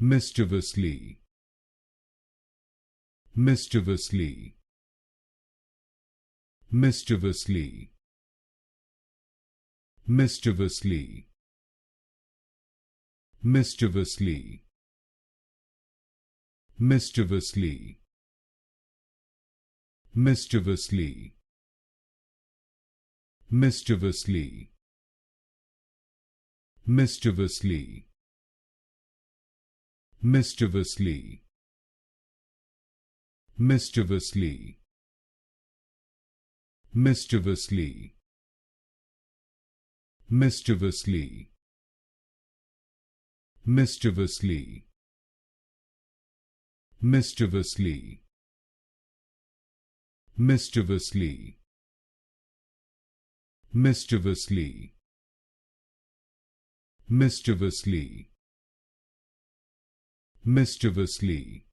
mischievously, mischievously, mischievously, mischievously, mischievously, mischievously, mischievously, mischievously, mischievously, mischievously, mischievously, mischievously, mischievously, mischievously, mischievously, mischievously, mischievously, mischievously, mischievously,